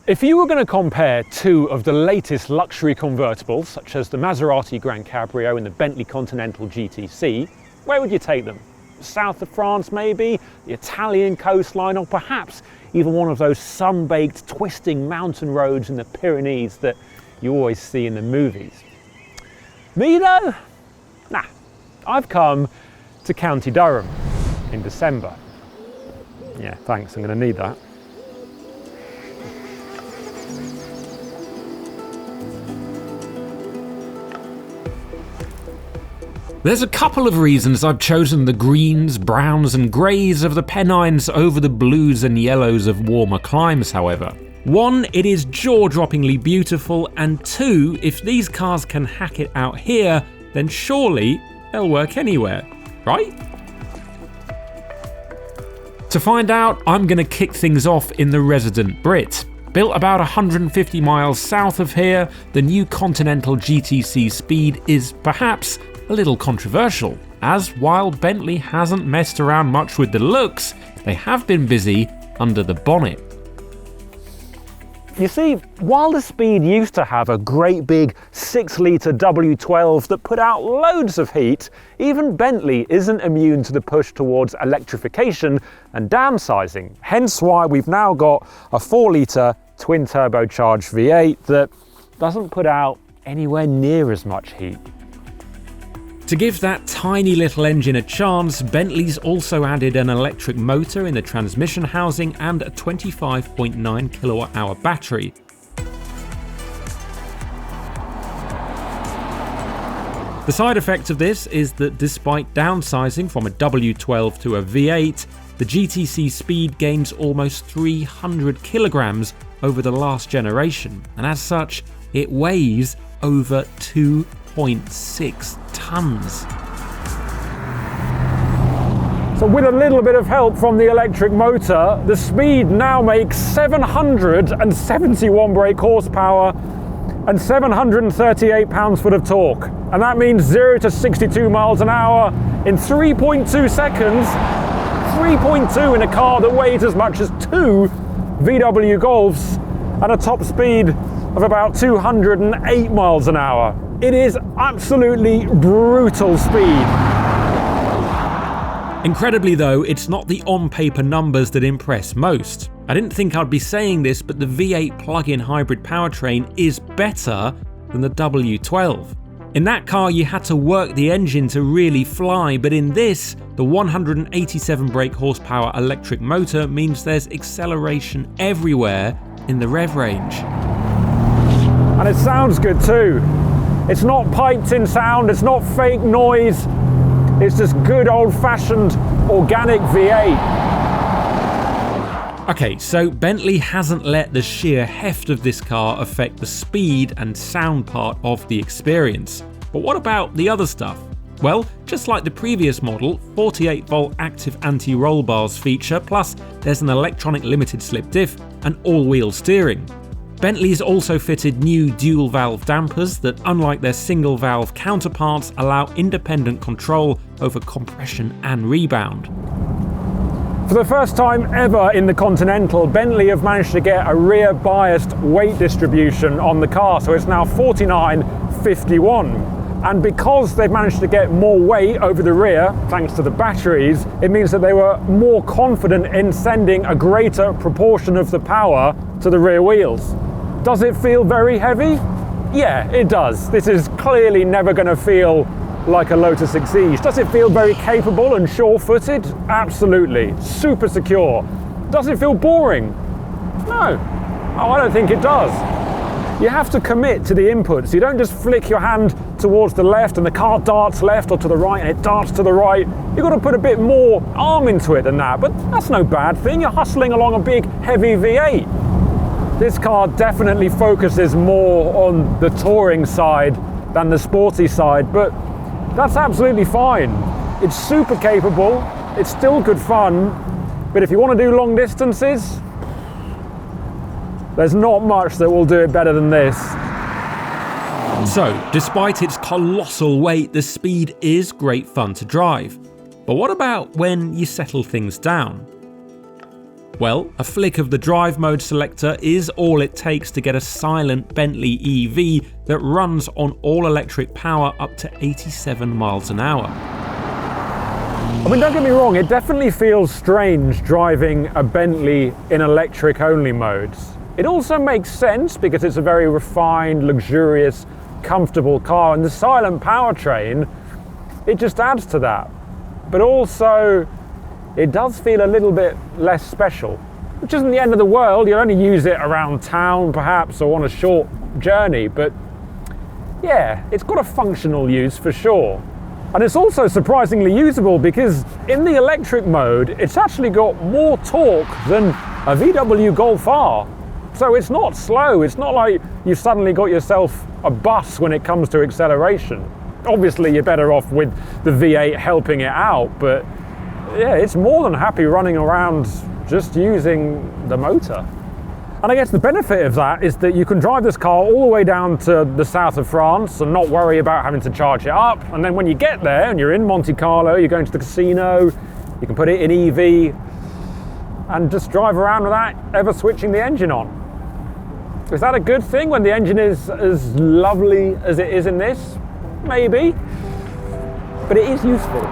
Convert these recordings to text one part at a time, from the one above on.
If you were going to compare two of the latest luxury convertibles, such as the Maserati GranCabrio and the Bentley Continental GTC, where would you take them? South of France maybe, the Italian coastline, or perhaps even one of those sun-baked twisting mountain roads in the Pennines that you always see in the movies. Me though? Nah, I've come to County Durham in December. Yeah, thanks, I'm going to need that. There's a couple of reasons I've chosen the greens, browns and greys of the Pennines over the blues and yellows of warmer climes, however. One, it is jaw-droppingly beautiful, and two, if these cars can hack it out here, then surely they'll work anywhere, right? To find out, I'm going to kick things off in the Resident Brit. Built about 150 miles south of here, the new Continental GTC Speed is perhaps a little controversial, as while Bentley hasn't messed around much with the looks, they have been busy under the bonnet. You see, while the Speed used to have a great big 6-litre W12 that put out loads of heat, even Bentley isn't immune to the push towards electrification and downsizing, hence why we've now got a 4-litre twin turbocharged V8 that doesn't put out anywhere near as much heat. To give that tiny little engine a chance, Bentley's also added an electric motor in the transmission housing and a 25.9 kilowatt-hour battery. The side effect of this is that despite downsizing from a W12 to a V8, the GTC Speed gains almost 300 kilograms over the last generation, and as such, it weighs over 2.6 tons. So with a little bit of help from the electric motor, the Speed now makes 771 brake horsepower and 738 pounds-foot of torque. And that means 0 to 62 miles an hour in 3.2 seconds. 3.2 in a car that weighs as much as 2 VW Golfs and a top speed of about 208 miles an hour. It is absolutely brutal speed. Incredibly though, it's not the on-paper numbers that impress most. I didn't think I'd be saying this, but the V8 plug-in hybrid powertrain is better than the W12. In that car you had to work the engine to really fly, but in this, the 187 brake horsepower electric motor means there's acceleration everywhere in the rev range. And it sounds good too. It's not piped in sound, it's not fake noise, it's just good old-fashioned organic V8. Okay, so Bentley hasn't let the sheer heft of this car affect the speed and sound part of the experience. But what about the other stuff? Well, just like the previous model, 48-volt active anti-roll bars feature, plus there's an electronic limited slip diff and all-wheel steering. Bentley's also fitted new dual-valve dampers that, unlike their single-valve counterparts, allow independent control over compression and rebound. For the first time ever in the Continental, Bentley have managed to get a rear-biased weight distribution on the car, so it's now 49-51. And because they've managed to get more weight over the rear, thanks to the batteries, it means that they were more confident in sending a greater proportion of the power to the rear wheels. Does it feel very heavy? Yeah, it does. This is clearly never going to feel like a Lotus Exige. Does it feel very capable and sure-footed? Absolutely. Super secure. Does it feel boring? No. Oh, I don't think it does. You have to commit to the inputs. You don't just flick your hand towards the left and the car darts left, or to the right and it darts to the right. You've got to put a bit more arm into it than that, but that's no bad thing. You're hustling along a big, heavy V8. This car definitely focuses more on the touring side than the sporty side, but that's absolutely fine. It's super capable, it's still good fun, but if you want to do long distances, there's not much that will do it better than this. So, despite its colossal weight, the Speed is great fun to drive. But what about when you settle things down? Well, a flick of the drive mode selector is all it takes to get a silent Bentley EV that runs on all-electric power up to 87 miles an hour. I mean, don't get me wrong, it definitely feels strange driving a Bentley in electric-only modes. It also makes sense because it's a very refined, luxurious, comfortable car, and the silent powertrain, it just adds to that. But also, it does feel a little bit less special, which isn't the end of the world. You'll only use it around town perhaps, or on a short journey, but yeah, it's got a functional use for sure. And it's also surprisingly usable because in the electric mode, it's actually got more torque than a VW Golf R. So it's not slow. It's not like you've suddenly got yourself a bus when it comes to acceleration. Obviously, you're better off with the V8 helping it out, but yeah, it's more than happy running around just using the motor. And I guess the benefit of that is that you can drive this car all the way down to the south of France and not worry about having to charge it up. And then when you get there and you're in Monte Carlo, you're going to the casino, you can put it in EV and just drive around without ever switching the engine on. Is that a good thing when the engine is as lovely as it is in this? Maybe. But it is useful.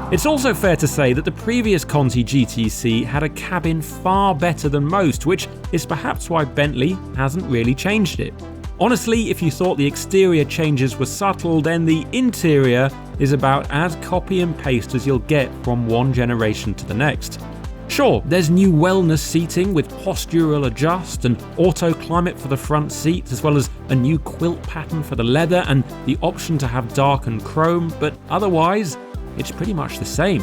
It's also fair to say that the previous Conti GTC had a cabin far better than most, which is perhaps why Bentley hasn't really changed it. Honestly, if you thought the exterior changes were subtle, then the interior is about as copy and paste as you'll get from one generation to the next. Sure, there's new wellness seating with postural adjust and auto climate for the front seats, as well as a new quilt pattern for the leather and the option to have darkened chrome, but otherwise, it's pretty much the same.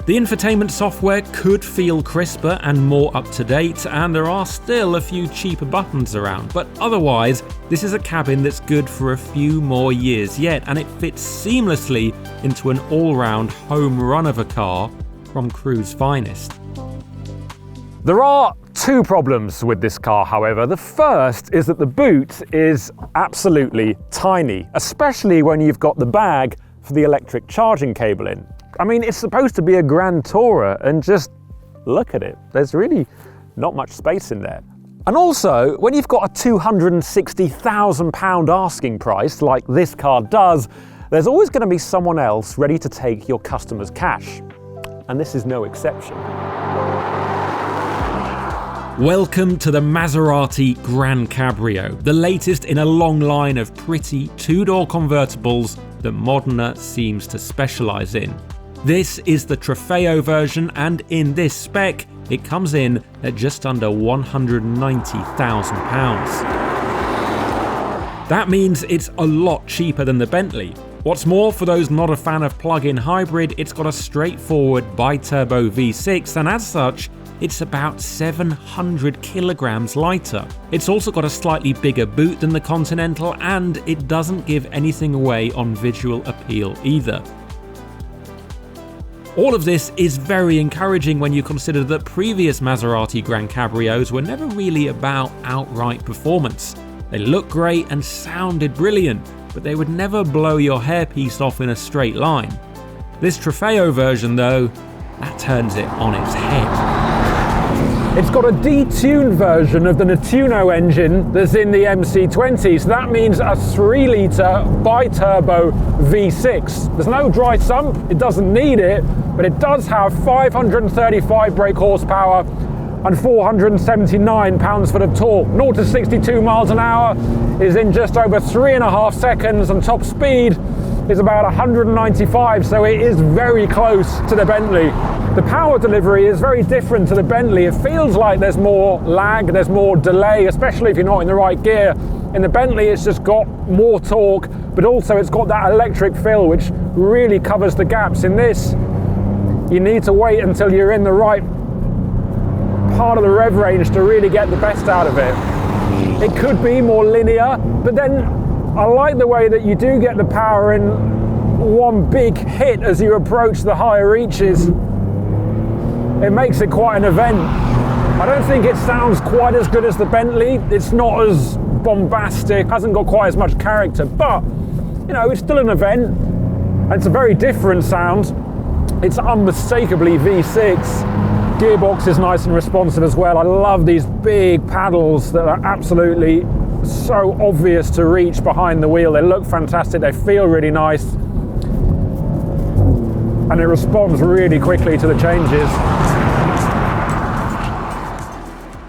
The infotainment software could feel crisper and more up to date, and there are still a few cheaper buttons around, but otherwise, this is a cabin that's good for a few more years yet, and it fits seamlessly into an all-round home run of a car from Cruise finest. There are two problems with this car, however. The first is that the boot is absolutely tiny, especially when you've got the bag for the electric charging cable in. I mean, it's supposed to be a Grand Tourer, and just look at it. There's really not much space in there. And also, when you've got a £260,000 asking price like this car does, there's always going to be someone else ready to take your customer's cash. And this is no exception. Welcome to the Maserati GranCabrio, the latest in a long line of pretty two-door convertibles that Modena seems to specialise in. This is the Trofeo version, and in this spec, it comes in at just under £190,000. That means it's a lot cheaper than the Bentley. What's more, for those not a fan of plug-in hybrid, it's got a straightforward bi-turbo V6, and as such, it's about 700 kilograms lighter. It's also got a slightly bigger boot than the Continental, and it doesn't give anything away on visual appeal either. All of this is very encouraging when you consider that previous Maserati GranCabrios were never really about outright performance. They looked great and sounded brilliant, but they would never blow your hairpiece off in a straight line. This Trofeo version, though, that turns it on its head. It's got a detuned version of the Nettuno engine that's in the MC20, so that means a 3-litre bi-turbo V6. There's no dry sump, it doesn't need it, but it does have 535 brake horsepower and 479 pounds-foot of torque. 0 to 62 miles an hour is in just over 3.5 seconds, and top speed is about 195, so it is very close to the Bentley. The power delivery is very different to the Bentley. It feels like there's more lag, there's more delay, especially if you're not in the right gear. In the Bentley, it's just got more torque, but also it's got that electric feel, which really covers the gaps. In this, you need to wait until you're in the right part of the rev range to really get the best out of it. It could be more linear, but then I like the way that you do get the power in one big hit as you approach the higher reaches. It makes it quite an event. I don't think it sounds quite as good as the Bentley. It's not as bombastic, hasn't got quite as much character, but you know, it's still an event, and it's a very different sound. It's unmistakably V6. Gearbox is nice and responsive as well. I love these big paddles that are absolutely so obvious to reach behind the wheel. They look fantastic, they feel really nice, and it responds really quickly to the changes.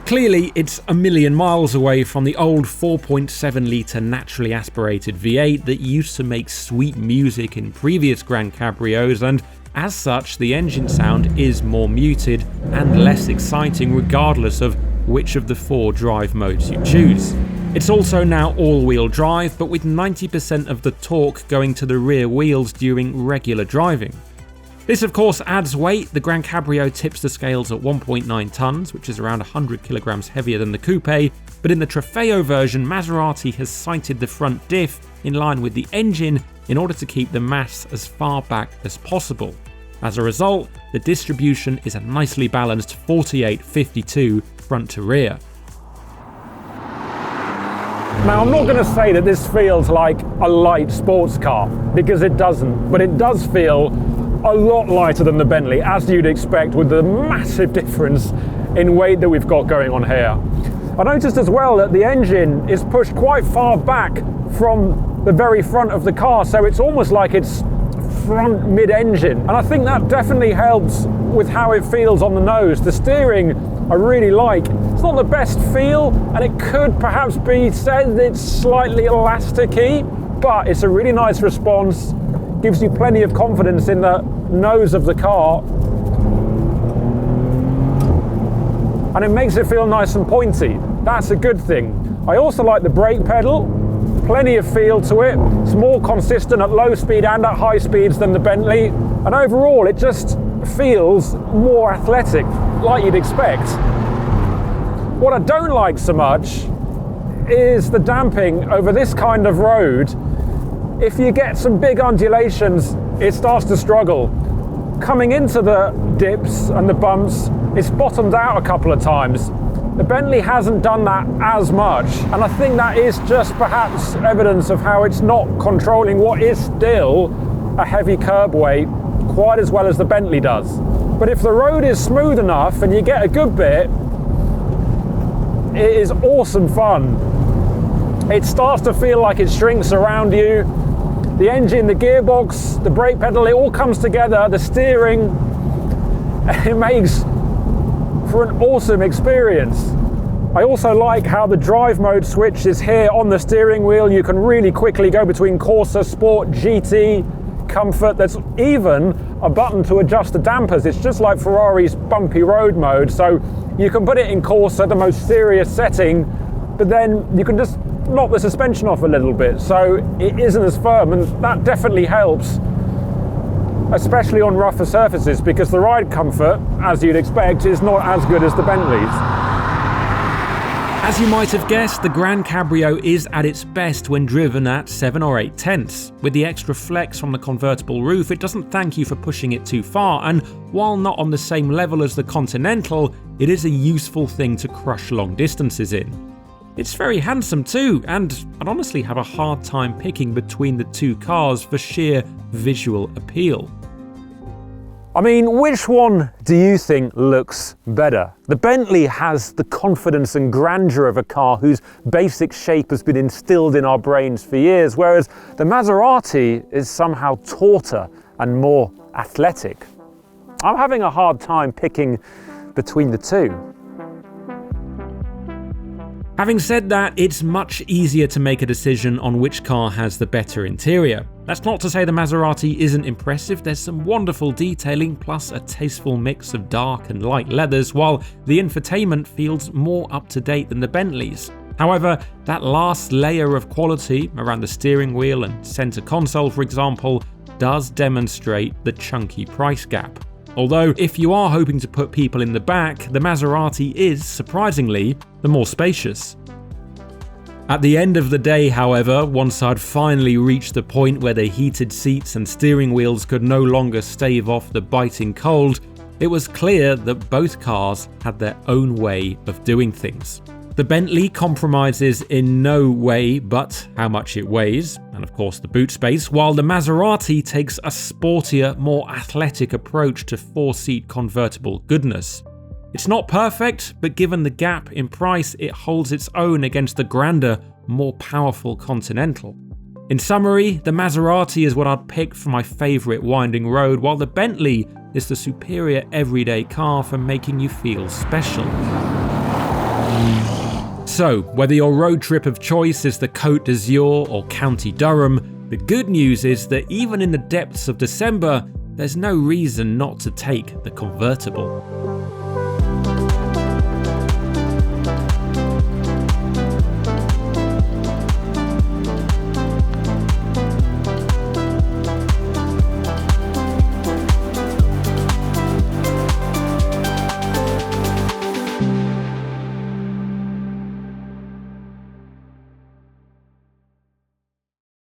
Clearly, it's a million miles away from the old 4.7 litre naturally aspirated V8 that used to make sweet music in previous GranCabrios, and as such, the engine sound is more muted and less exciting regardless of which of the 4 drive modes you choose. It's also now all-wheel drive, but with 90% of the torque going to the rear wheels during regular driving. This of course adds weight. The GranCabrio tips the scales at 1.9 tonnes, which is around 100 kilograms heavier than the coupe, but in the Trofeo version, Maserati has sighted the front diff in line with the engine in order to keep the mass as far back as possible. As a result, the distribution is a nicely balanced 48-52 front to rear. Now, I'm not going to say that this feels like a light sports car, because it doesn't, but it does feel a lot lighter than the Bentley, as you'd expect with the massive difference in weight that we've got going on here. I noticed as well that the engine is pushed quite far back from the very front of the car, so it's almost like it's front mid-engine, and I think that definitely helps with how it feels on the nose. The steering I really like. It's not the best feel, and it could perhaps be said that it's slightly elasticy, but it's a really nice response, gives you plenty of confidence in the nose of the car, and it makes it feel nice and pointy. That's a good thing. I also like the brake pedal, plenty of feel to it. It's more consistent at low speed and at high speeds than the Bentley, and overall it just feels more athletic, like you'd expect. What I don't like so much is the damping over this kind of road. If you get some big undulations, it starts to struggle. Coming into the dips and the bumps, it's bottomed out a couple of times. The Bentley hasn't done that as much, and I think that is just perhaps evidence of how it's not controlling what is still a heavy curb weight quite as well as the Bentley does. But if the road is smooth enough and you get a good bit, it is awesome fun. It starts to feel like it shrinks around you. The engine, the gearbox, the brake pedal, it all comes together, the steering, it makes for an awesome experience. I also like how the drive mode switch is here on the steering wheel. You can really quickly go between Corsa, Sport, GT, Comfort. There's even a button to adjust the dampers. It's just like Ferrari's bumpy road mode, so you can put it in Corsa, the most serious setting, but then you can just knock the suspension off a little bit, so it isn't as firm, and that definitely helps, especially on rougher surfaces, because the ride comfort, as you'd expect, is not as good as the Bentleys. As you might have guessed, the GranCabrio is at its best when driven at 7 or 8 tenths. With the extra flex from the convertible roof, it doesn't thank you for pushing it too far, and while not on the same level as the Continental, it is a useful thing to crush long distances in. It's very handsome too, and I'd honestly have a hard time picking between the two cars for sheer visual appeal. I mean, which one do you think looks better? The Bentley has the confidence and grandeur of a car whose basic shape has been instilled in our brains for years, whereas the Maserati is somehow tauter and more athletic. I'm having a hard time picking between the two. Having said that, it's much easier to make a decision on which car has the better interior. That's not to say the Maserati isn't impressive. There's some wonderful detailing plus a tasteful mix of dark and light leathers, while the infotainment feels more up to date than the Bentleys. However, that last layer of quality around the steering wheel and center console, for example, does demonstrate the chunky price gap. Although, if you are hoping to put people in the back, the Maserati is, surprisingly, the more spacious. At the end of the day, however, once I'd finally reached the point where the heated seats and steering wheels could no longer stave off the biting cold, it was clear that both cars had their own way of doing things. The Bentley compromises in no way but how much it weighs, and of course the boot space, while the Maserati takes a sportier, more athletic approach to 4-seat convertible goodness. It's not perfect, but given the gap in price, it holds its own against the grander, more powerful Continental. In summary, the Maserati is what I'd pick for my favourite winding road, while the Bentley is the superior everyday car for making you feel special. So, whether your road trip of choice is the Côte d'Azur or County Durham, the good news is that even in the depths of December, there's no reason not to take the convertible.